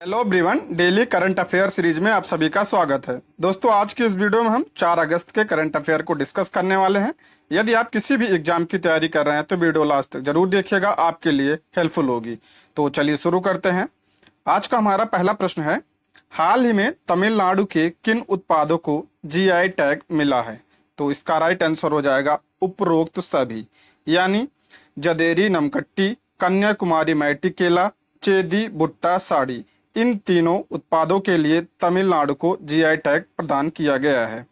Hello everyone, daily current affair series में आप सभी का स्वागत है। दोस्तों, आज की इस वीडियो में हम 4 अगस्त के करंट अफेयर को डिस्कस करने वाले हैं। यदि आप किसी भी एग्जाम की तैयारी कर रहे हैं तो वीडियो लास्ट तक जरूर देखिएगा, आपके लिए हेल्पफुल होगी। तो चलिए शुरू करते हैं। आज का हमारा पहला प्रश्न है, हाल ही में तमिलनाडु के किन उत्पादों को जीआई टैग मिला है? तो इसका राइट आंसर हो जाएगा उपरोक्त सभी, यानी जदेरी नमकट्टी, कन्याकुमारी मैटी केला, चेदी बुट्टा साड़ी। इन तीनों उत्पादों के लिए तमिलनाडु को जीआई टैग प्रदान किया गया है।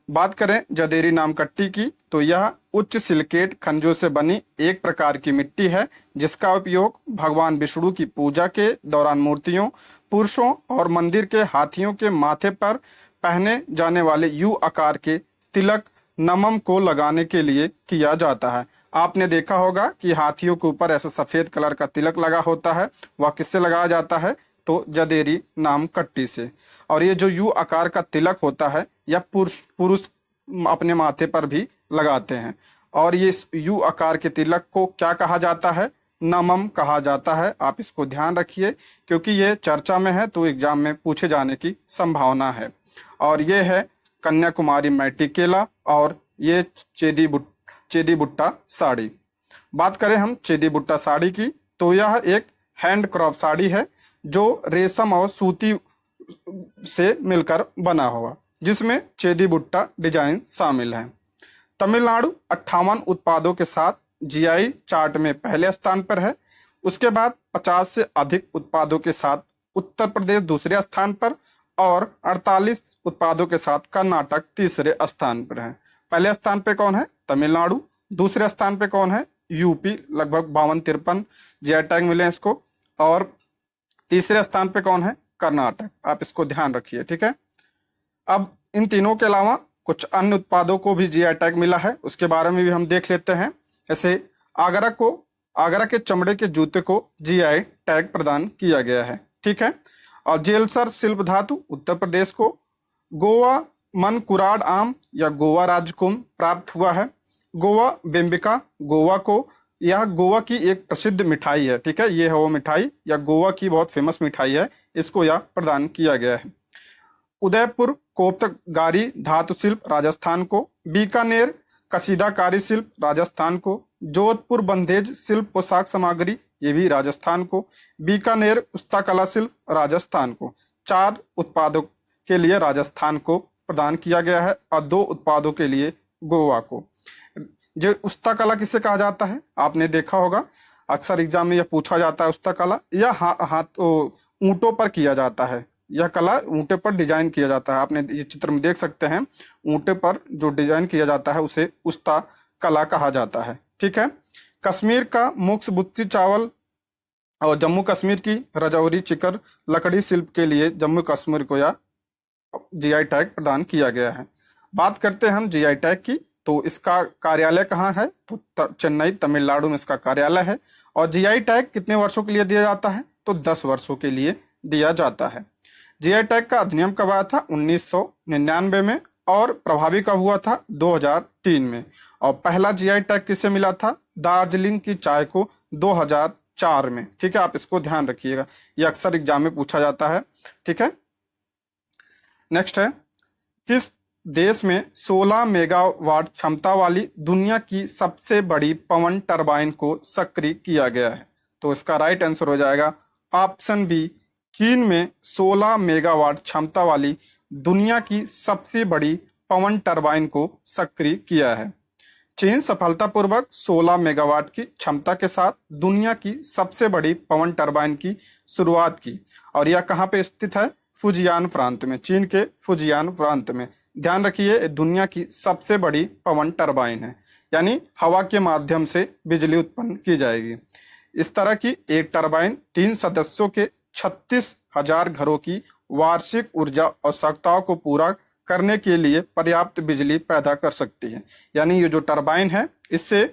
बात करें जदेरी नामकट्टी की, तो यह उच्च सिलिकेट खनिजों से बनी एक प्रकार की मिट्टी है जिसका उपयोग भगवान विष्णु की पूजा के दौरान मूर्तियों, पुरुषों और मंदिर के हाथियों के माथे पर पहने जाने वाले यू आकार के तिलक नमम को लगाने के लिए किया जाता है। आपने देखा होगा कि हाथियों के ऊपर ऐसा सफेद कलर का तिलक लगा होता है, वह किससे लगाया जाता है? तो जदेरी नाम कट्टी से। और ये जो यू आकार का तिलक होता है, यह पुरुष पुरुष अपने माथे पर भी लगाते हैं। और ये यू आकार के तिलक को क्या कहा जाता है? नमम कहा जाता है। आप इसको ध्यान रखिए क्योंकि ये चर्चा में है, तो एग्जाम में पूछे जाने की संभावना है। और ये है कन्याकुमारी मैटी केला और ये चेदी बुट्टा साड़ी। बात करें हम चेदी बुट्टा साड़ी की, तो यह एक हैंड क्रॉप साड़ी है जो रेशम और सूती से मिलकर बना हुआ, जिसमें चेदी बुट्टा डिजाइन शामिल है। तमिलनाडु 58 उत्पादों के साथ जीआई चार्ट में पहले स्थान पर है। उसके बाद 50 से अधिक उत्पादों के साथ उत्तर प्रदेश दूसरे स्थान पर और 48 उत्पादों के साथ कर्नाटक तीसरे स्थान पर है। पहले स्थान पे कौन है? तमिलनाडु। दूसरे स्थान पे कौन है? यूपी, लगभग 52-53 जीआई टैग मिले हैं इसको। और तीसरे स्थान पे कौन है? कर्नाटक। आप इसको ध्यान रखिए, ठीक है। अब इन तीनों के अलावा कुछ अन्य उत्पादों को भी जीआई टैग मिला है, उसके बारे में भी हम देख लेते हैं। जैसे आगरा के चमड़े के जूते को जीआई टैग प्रदान किया गया है, ठीक है। और जेलसर शिल्प धातु उत्तर प्रदेश को, गोवा मन कुराड आम या गोवा राजकुंभ प्राप्त हुआ है। गोवा बेम्बिका गोवा को, यह गोवा की एक प्रसिद्ध मिठाई है, ठीक है। ये है वो मिठाई, या गोवा की बहुत फेमस मिठाई है, इसको यह प्रदान किया गया है। उदयपुर कोप्तगारी धातु शिल्प राजस्थान को, बीकानेर कसीदाकारी शिल्प राजस्थान को, जोधपुर बंधेज शिल्प पोशाक सामग्री ये भी राजस्थान को, बीकानेर पुस्तकला शिल्प राजस्थान को। 4 उत्पादों के लिए राजस्थान को प्रदान किया गया है और 2 उत्पादों के लिए गोवा को। जो पुस्तकला किसे कहा जाता है? आपने देखा होगा, अक्सर एग्जाम में यह पूछा जाता है। पुस्तकला यह हाथ ऊंटों पर किया जाता है, यह कला ऊंटे पर डिजाइन किया जाता है। आपने ये चित्र में देख सकते हैं, ऊंटे पर जो डिजाइन किया जाता है उसे उस्ता कला कहा जाता है, ठीक है। कश्मीर का मुक्स बुत्ती चावल और जम्मू कश्मीर की रजौरी चिकर लकड़ी शिल्प के लिए जम्मू कश्मीर को यह जीआई टैग प्रदान किया गया है। बात करते हैं हम जीआई टैग की, तो इसका कार्यालय कहाँ है? तो चेन्नई तमिलनाडु में इसका कार्यालय है। और जीआई टैग कितने वर्षों के लिए दिया जाता है? तो 10 वर्षों के लिए दिया जाता है। जीआई टैग का अधिनियम कब आया था? 1999 में, और प्रभावी कब हुआ था? 2003 में। और पहला जीआई टैग किसे मिला था? दार्जिलिंग की चाय को 2004 में, ठीक है। आप इसको ध्यान रखिएगा, ये अक्सर एग्जाम में पूछा जाता है, ठीक है। नेक्स्ट है, किस देश में 16 मेगावाट क्षमता वाली दुनिया की सबसे बड़ी पवन टरबाइन को सक्रिय किया गया है? तो इसका राइट आंसर हो जाएगा ऑप्शन बी, चीन में 16 मेगावाट क्षमता वाली दुनिया की सबसे बड़ी पवन टरबाइन को सक्रिय किया है। चीन सफलतापूर्वक 16 मेगावाट की क्षमता के साथ दुनिया की सबसे बड़ी पवन टरबाइन की शुरुआत की। और यह कहाँ पे स्थित है? फुजियान प्रांत में, चीन के फुजियान प्रांत में। ध्यान रखिए, दुनिया की सबसे बड़ी पवन टरबाइन है, यानी हवा के माध्यम से बिजली उत्पन्न की जाएगी। इस तरह की एक टरबाइन 3 सदस्यों के 36,000 घरों की वार्षिक ऊर्जा आवश्यकताओं को पूरा करने के लिए पर्याप्त बिजली पैदा कर सकती है। यानी ये जो टरबाइन है, इससे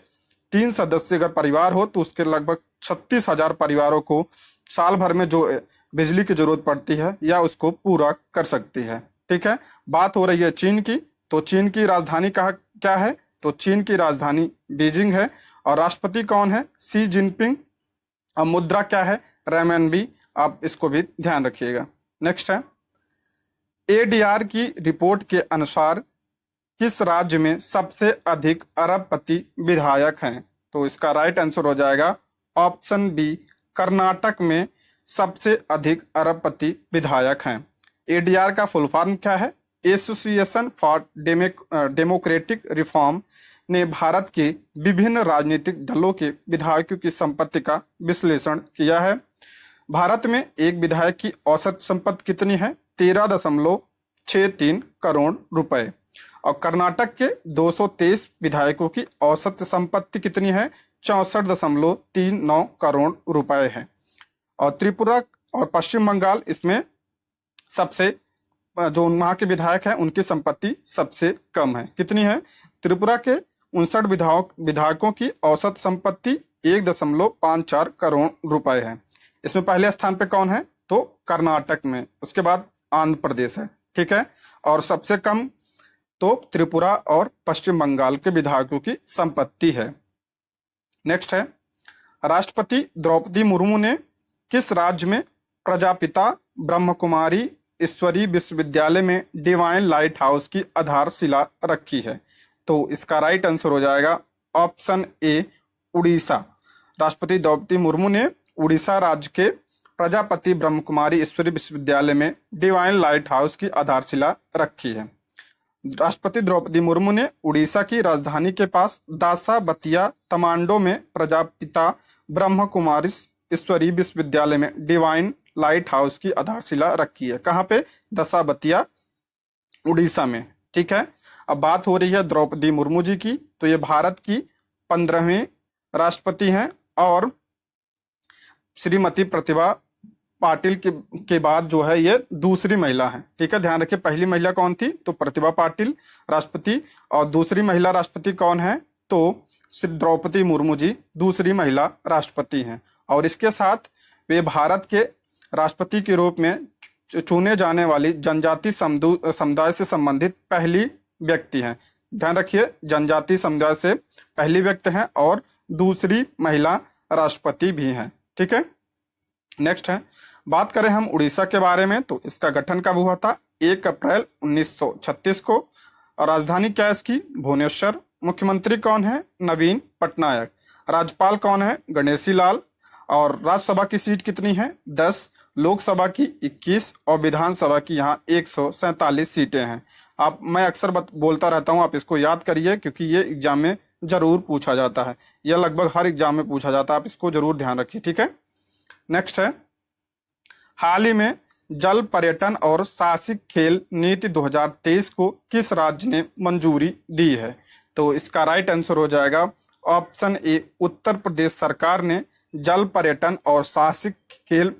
3 सदस्य का परिवार हो तो उसके लगभग 36,000 परिवारों को साल भर में जो बिजली की जरूरत पड़ती है या उसको पूरा कर सकती है, ठीक है। बात हो रही है चीन की, तो चीन की राजधानी क्या है? तो चीन की राजधानी बीजिंग है। और राष्ट्रपति कौन है? Xi Jinping. अब मुद्रा क्या है? रेमनबी। आप इसको भी ध्यान रखिएगा। नेक्स्ट है, एडीआर की रिपोर्ट के अनुसार किस राज्य में सबसे अधिक अरबपति विधायक हैं? तो इसका राइट आंसर हो जाएगा ऑप्शन बी, कर्नाटक में सबसे अधिक अरबपति विधायक हैं। एडीआर का फुल फॉर्म क्या है? एसोसिएशन फॉर डेमोक्रेटिक रिफॉर्म ने भारत के विभिन्न राजनीतिक दलों के विधायकों की संपत्ति का विश्लेषण किया है। भारत में एक विधायक की औसत संपत्ति कितनी है? 13.63 करोड़ रुपए। और कर्नाटक के 223 विधायकों की औसत संपत्ति कितनी है? 64.39 करोड़ रुपए है। और त्रिपुरा और पश्चिम बंगाल इसमें सबसे, जो वहां के विधायक हैं उनकी संपत्ति सबसे कम है। कितनी है? त्रिपुरा के 59 विधायकों की औसत संपत्ति 1.54 करोड़ रुपए है। इसमें पहले स्थान पे कौन है? तो कर्नाटक में, उसके बाद आंध्र प्रदेश है। ठीक है, और सबसे कम तो त्रिपुरा और पश्चिम बंगाल के विधायकों की संपत्ति है। नेक्स्ट है, राष्ट्रपति द्रौपदी मुर्मू ने किस राज्य में प्रजापिता ब्रह्मकुमारी ईश्वरी विश्वविद्यालय में डिवाइन लाइट हाउस की आधारशिला रखी है? तो इसका राइट आंसर हो जाएगा ऑप्शन ए, उड़ीसा। राष्ट्रपति द्रौपदी मुर्मू ने उड़ीसा राज्य के प्रजापति ब्रह्मकुमारी ईश्वरी विश्वविद्यालय में डिवाइन लाइट हाउस की आधारशिला रखी है। राष्ट्रपति द्रौपदी मुर्मू ने उड़ीसा की राजधानी के पास दासा बतिया तमांडो में प्रजापिता ब्रह्म कुमारी ईश्वरी विश्वविद्यालय में डिवाइन लाइट हाउस की आधारशिला रखी है। कहाँ पे? दसा बतिया, उड़ीसा में। ठीक है, अब बात हो रही है द्रौपदी मुर्मू जी की, तो ये भारत की 15वीं राष्ट्रपति हैं और श्रीमती प्रतिभा पाटिल के बाद जो है ये दूसरी महिला है। ठीक है, ध्यान रखिए, पहली महिला कौन थी? तो प्रतिभा पाटिल राष्ट्रपति, और दूसरी महिला राष्ट्रपति कौन है? तो श्री द्रौपदी मुर्मू जी दूसरी महिला राष्ट्रपति हैं। और इसके साथ वे भारत के राष्ट्रपति के रूप में चुने जाने वाली जनजाति समुदाय से संबंधित पहली व्यक्ति हैं। ध्यान रखिए, जनजाति समुदाय से पहली व्यक्ति हैं और दूसरी महिला राष्ट्रपति भी हैं। ठीक है, नेक्स्ट है, बात करें हम उड़ीसा के बारे में, तो इसका गठन कब हुआ था? 1 अप्रैल 1936 को। और राजधानी क्या है इसकी? भुवनेश्वर। मुख्यमंत्री कौन है? नवीन पटनायक। राज्यपाल कौन है? गणेशी लाल। और राज्यसभा की सीट कितनी है? 10, लोकसभा की 21 और विधानसभा की यहाँ 147 सीटें हैं। मैं अक्सर बोलता रहता हूँ, आप इसको याद करिए क्योंकि ये एग्जाम में जरूर पूछा जाता है, यह लगभग हर एग्जाम में पूछा जाता है, आप इसको जरूर ध्यान रखिए। ठीक है, नेक्स्ट है, हाल ही में जल पर्यटन और साहसिक खेल नीति 2023 को किस राज्य ने मंजूरी दी है? तो इसका राइट आंसर हो जाएगा ऑप्शन ए, उत्तर प्रदेश सरकार ने जल पर्यटन और साहसिक खेल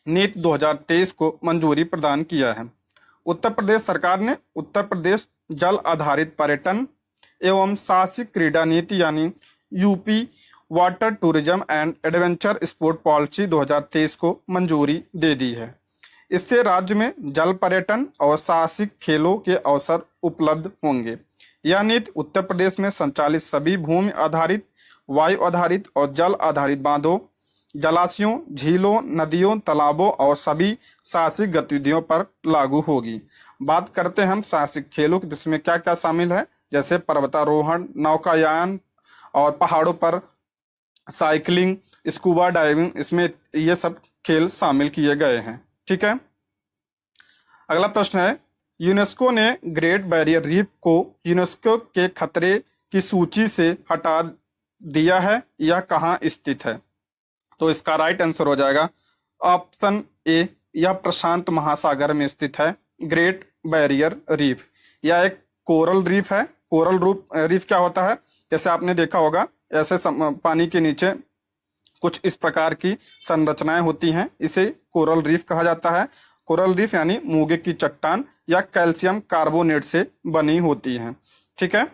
नीति 2023 को मंजूरी प्रदान किया है। उत्तर प्रदेश सरकार ने उत्तर प्रदेश जल आधारित पर्यटन एवं साहसिक क्रीड़ा नीति यानी UP water tourism and adventure sport policy 2023 को मंजूरी दे दी है। इससे राज्य में जल पर्यटन और साहसिक खेलों के अवसर उपलब्ध होंगे। यह नीति उत्तर प्रदेश में संचालित सभी भूमि आधारित, वायु आधारित और जल आधारित बांधों, जलाशयों, झीलों, नदियों, तालाबों और सभी साहसिक गतिविधियों पर लागू होगी। बात करते हैं हम साहसिक खेलों की, जिसमें क्या क्या शामिल है, जैसे पर्वतारोहण, नौकायान और पहाड़ों पर साइकिलिंग, स्कूबा डाइविंग, इसमें ये सब खेल शामिल किए गए हैं। ठीक है, अगला प्रश्न है, यूनेस्को ने ग्रेट बैरियर रीफ को यूनेस्को के खतरे की सूची से हटा दिया है, यह कहाँ स्थित है? तो इसका राइट आंसर हो जाएगा ऑप्शन ए, यह प्रशांत महासागर में स्थित है। ग्रेट बैरियर रीफ यह एक कोरल रीफ है। कोरल रीफ क्या होता है? जैसे आपने देखा होगा, ऐसे पानी के नीचे कुछ इस प्रकार की संरचनाएं होती हैं, इसे कोरल रीफ कहा जाता है। कोरल रीफ यानी मूंगे की चट्टान या कैल्शियम कार्बोनेट से बनी होती हैं। ठीक है,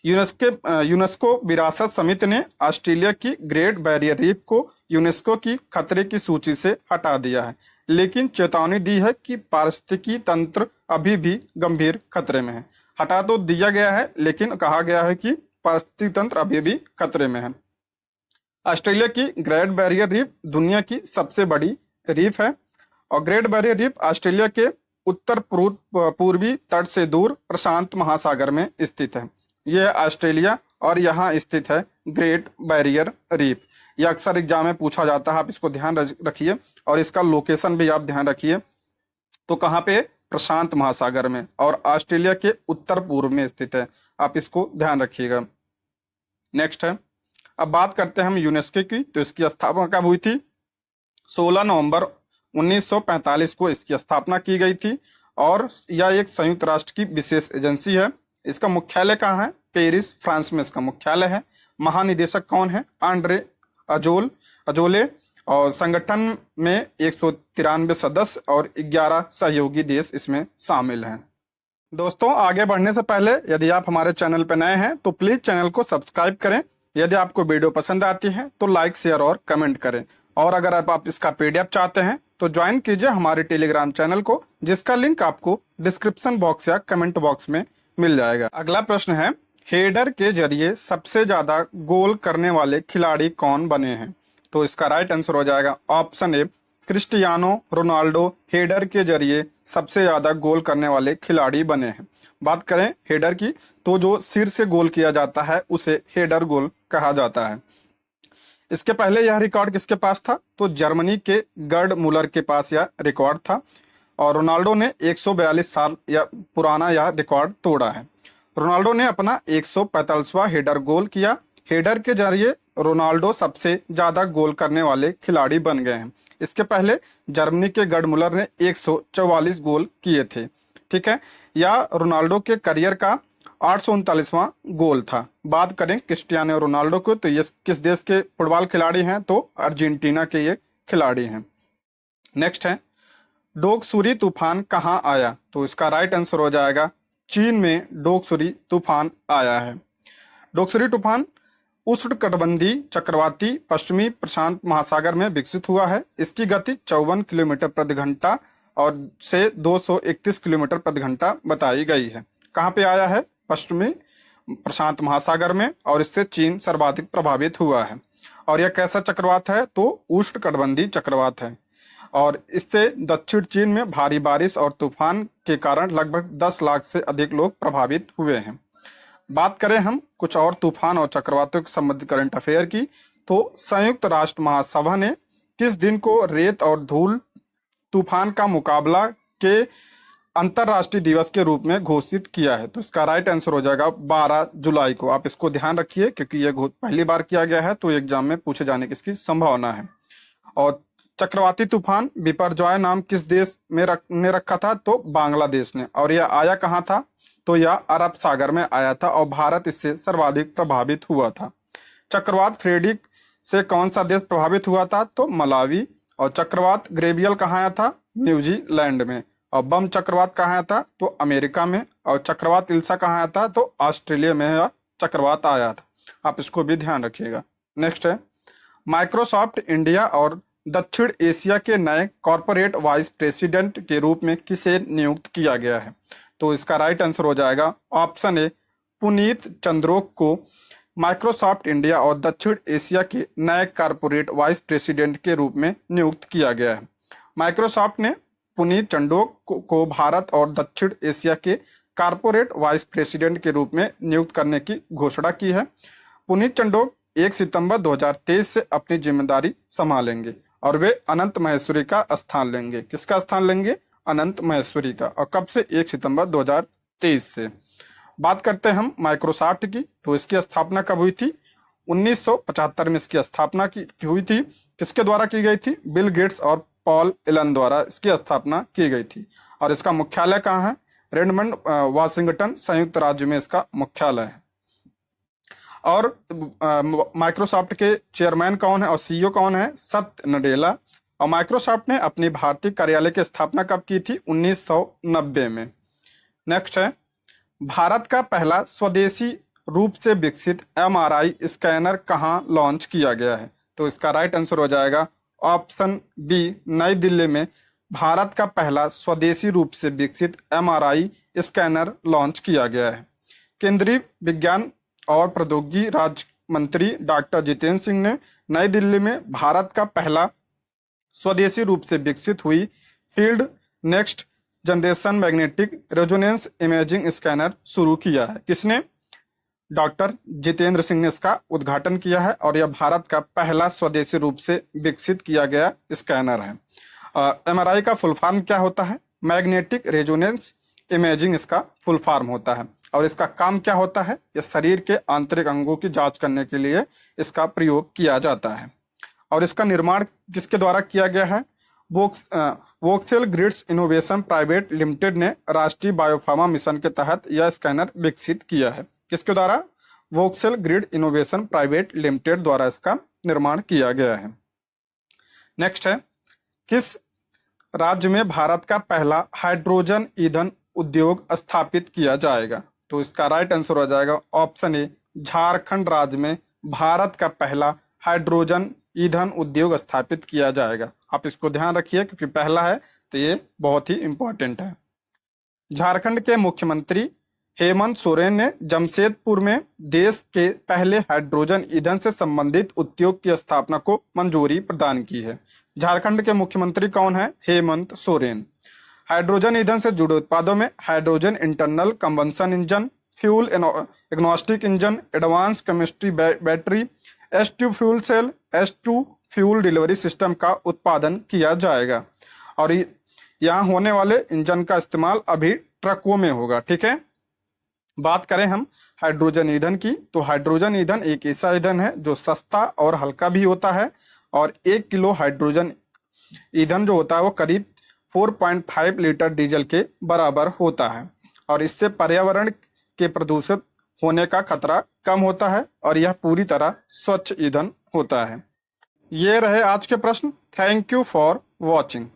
यूनेस्को विरासत समिति ने ऑस्ट्रेलिया की ग्रेट बैरियर रीफ को यूनेस्को की खतरे की सूची से हटा दिया है, लेकिन चेतावनी दी है कि पारिस्थितिकी तंत्र अभी भी गंभीर खतरे में है। हटा तो दिया गया है, लेकिन कहा गया है कि पारिस्थितिकी तंत्र अभी भी खतरे में है। ऑस्ट्रेलिया की ग्रेट बैरियर रीफ दुनिया की सबसे बड़ी रीफ है और ग्रेट बैरियर रीफ ऑस्ट्रेलिया के उत्तर पूर्वी तट से दूर प्रशांत महासागर में स्थित है। यह ऑस्ट्रेलिया और यहाँ स्थित है ग्रेट बैरियर रीफ। यह अक्सर एग्जाम में पूछा जाता है, आप इसको ध्यान रखिए और इसका लोकेशन भी आप ध्यान रखिए। तो कहाँ पे? प्रशांत महासागर में और ऑस्ट्रेलिया के उत्तर पूर्व में स्थित है, आप इसको ध्यान रखिएगा। नेक्स्ट है, अब बात करते हैं हम यूनेस्को की। तो इसकी स्थापना कब हुई थी? 16 नवंबर 1945 को इसकी स्थापना की गई थी और यह एक संयुक्त राष्ट्र की विशेष एजेंसी है। इसका मुख्यालय कहाँ है? पेरिस, फ्रांस में इसका मुख्यालय है। महानिदेशक कौन है? आंड्रे अजोले और संगठन में 193 सदस्य और 11 सहयोगी देश इसमें शामिल हैं। दोस्तों, आगे बढ़ने से पहले यदि आप हमारे चैनल पर नए हैं तो प्लीज चैनल को सब्सक्राइब करें। यदि आपको वीडियो पसंद आती है तो लाइक, शेयर और कमेंट करें। और अगर आप इसका पीडीएफ चाहते हैं तो ज्वाइन कीजिए हमारे टेलीग्राम चैनल को, जिसका लिंक आपको डिस्क्रिप्शन बॉक्स या कमेंट बॉक्स में मिल जाएगा। अगला प्रश्न है, हेडर के जरिए सबसे ज्यादा गोल करने वाले खिलाड़ी कौन बने हैं? तो इसका राइट आंसर हो जाएगा option A, Cristiano Ronaldo header के जरिए सबसे ज्यादा गोल करने वाले खिलाड़ी बने हैं। बात करें हेडर की तो जो सिर से गोल किया जाता है उसे हेडर गोल कहा जाता है। इसके पहले यह रिकॉर्ड किसके पास था? तो जर्मनी के गर्ड मुलर के पास यह रिकॉर्ड था और रोनाल्डो ने 142 साल या पुराना यह रिकॉर्ड तोड़ा है। रोनाल्डो ने अपना 145वां हेडर गोल किया। हेडर के जरिए रोनाल्डो सबसे ज्यादा गोल करने वाले खिलाड़ी बन गए हैं। इसके पहले जर्मनी के गर्ड मुलर ने 144 गोल किए थे। ठीक है, यह रोनाल्डो के करियर का 839वां गोल था। बात करें क्रिस्टियानो रोनाल्डो को तो ये किस देश के फुटबॉल खिलाड़ी हैं? तो अर्जेंटीना के ये खिलाड़ी हैं। नेक्स्ट है, डोगसुरी तूफान कहाँ आया? तो इसका राइट आंसर हो जाएगा चीन में डोगसुरी तूफान आया है। डोगसुरी तूफान उष्णकटिबंधीय चक्रवाती पश्चिमी प्रशांत महासागर में विकसित हुआ है। इसकी गति 54 किलोमीटर प्रति घंटा और से 231 किलोमीटर प्रति घंटा बताई गई है। कहाँ पे आया है? पश्चिमी प्रशांत महासागर में और इससे चीन सर्वाधिक प्रभावित हुआ है। और यह कैसा चक्रवात है? तो उष्णकटिबंधीय चक्रवात है और इससे दक्षिण चीन में भारी बारिश और तूफान के कारण लगभग 10 लाख से अधिक लोग प्रभावित हुए हैं। बात करें हम कुछ और तूफान और चक्रवातों के संबंधित करंट अफेयर की तो संयुक्त राष्ट्र महासभा ने किस दिन को रेत और धूल तूफान का मुकाबला के अंतरराष्ट्रीय दिवस के रूप में घोषित किया है? तो इसका राइट आंसर हो जाएगा 12 जुलाई को। आप इसको ध्यान रखिए क्योंकि यह पहली बार किया गया है तो एग्जाम में पूछे जाने की इसकी संभावना है। और चक्रवाती तूफान बिपरजॉय नाम किस देश में ने रखा था? तो बांग्लादेश ने। और यह आया कहाँ था? तो यह अरब सागर में आया था और भारत इससे सर्वाधिक प्रभावित हुआ था। चक्रवात फ्रेडी से कौन सा देश प्रभावित हुआ था? तो मलावी। और चक्रवात ग्रेबियल कहाँ आया था? न्यूजीलैंड में। और बम चक्रवात कहाँ आया था? तो अमेरिका में। और चक्रवात इल्सा कहाँ आया था? तो ऑस्ट्रेलिया में यह चक्रवात आया था। आप इसको भी ध्यान रखिएगा। नेक्स्ट है, माइक्रोसॉफ्ट इंडिया और दक्षिण एशिया के नए कॉरपोरेट वाइस प्रेसिडेंट के रूप में किसे नियुक्त किया गया है? तो इसका राइट आंसर हो जाएगा ऑप्शन ए, पुनीत चंद्रोक को माइक्रोसॉफ्ट इंडिया और दक्षिण एशिया के नए कॉरपोरेट वाइस प्रेसिडेंट के रूप में नियुक्त किया गया है। माइक्रोसॉफ्ट ने पुनीत चंद्रोक को भारत और दक्षिण एशिया के कॉरपोरेट वाइस प्रेसिडेंट के रूप में नियुक्त करने की घोषणा की है। पुनीत चंद्रोक 1 सितंबर 2023 से अपनी जिम्मेदारी संभालेंगे और वे अनंत महेश्वरी का स्थान लेंगे। किसका स्थान लेंगे? अनंत महेश्वरी का। और कब से? 1 सितंबर 2023 से। बात करते हैं हम माइक्रोसॉफ्ट की तो इसकी स्थापना कब हुई थी? 1975 में इसकी स्थापना की हुई थी। किसके द्वारा की गई थी? बिल गेट्स और पॉल एलन द्वारा इसकी स्थापना की गई थी। और इसका मुख्यालय कहाँ है? रेडमंड, वाशिंगटन संयुक्त राज्य में इसका मुख्यालय है। और माइक्रोसॉफ्ट के चेयरमैन कौन है और सीईओ कौन है? सत्य नडेला। और माइक्रोसॉफ्ट ने अपनी भारतीय कार्यालय की स्थापना कब की थी? 1990 में। नेक्स्ट है, भारत का पहला स्वदेशी रूप से विकसित एमआरआई स्कैनर कहाँ लॉन्च किया गया है? तो इसका राइट आंसर हो जाएगा ऑप्शन बी, नई दिल्ली में भारत का पहला स्वदेशी रूप से विकसित एमआरआई स्कैनर लॉन्च किया गया है। केंद्रीय विज्ञान और प्रौद्योगिकी राज्य मंत्री डॉक्टर जितेंद्र सिंह ने नई दिल्ली में भारत का पहला स्वदेशी रूप से विकसित हुई field next generation magnetic resonance imaging scanner शुरू किया है। किसने? डॉक्टर जितेंद्र सिंह ने इसका उद्घाटन किया है और यह भारत का पहला स्वदेशी रूप से विकसित किया गया स्कैनर है। एमआरआई का फुल फॉर्म क्या होता है? मैग्नेटिक रेजोनेंस इमेजिंग इसका फुल फॉर्म होता है। और इसका काम क्या होता है? यह शरीर के आंतरिक अंगों की जांच करने के लिए इसका प्रयोग किया जाता है। और इसका निर्माण किसके द्वारा किया गया है? Voxel grids innovation private limited ने राष्ट्रीय बायोफार्मा मिशन के तहत यह स्कैनर विकसित किया है। किसके द्वारा? Voxel grid innovation private limited द्वारा इसका निर्माण किया गया है। नेक्स्ट है, किस राज्य में भारत का पहला हाइड्रोजन ईंधन उद्योग स्थापित किया जाएगा? तो इसका राइट आंसर हो जाएगा ऑप्शन ए, झारखंड राज्य में भारत का पहला हाइड्रोजन ईंधन उद्योग स्थापित किया जाएगा। आप इसको ध्यान रखिए क्योंकि पहला है तो ये बहुत ही इंपॉर्टेंट है। झारखंड के मुख्यमंत्री हेमंत सोरेन ने जमशेदपुर में देश के पहले हाइड्रोजन ईंधन से संबंधित उद्योग की स्थापना को मंजूरी प्रदान की है। झारखंड के मुख्यमंत्री कौन है? हेमंत सोरेन। हाइड्रोजन ईंधन से जुड़े उत्पादों में hydrogen internal combustion engine, fuel agnostic engine, advance chemistry battery, H2 fuel cell, H2 fuel delivery system का उत्पादन किया जाएगा। और यहाँ होने वाले इंजन का इस्तेमाल अभी ट्रकों में होगा। ठीक है, बात करें हम हाइड्रोजन ईंधन की, तो हाइड्रोजन ईंधन एक ऐसा ईंधन है जो सस्ता और हल्का भी होता है। और 1 किलो हाइड्रोजन ईंधन जो होता है वो करीब 4.5 लीटर डीजल के बराबर होता है। और इससे पर्यावरण के प्रदूषित होने का खतरा कम होता है और यह पूरी तरह स्वच्छ ईंधन होता है। ये रहे आज के प्रश्न। Thank you for watching.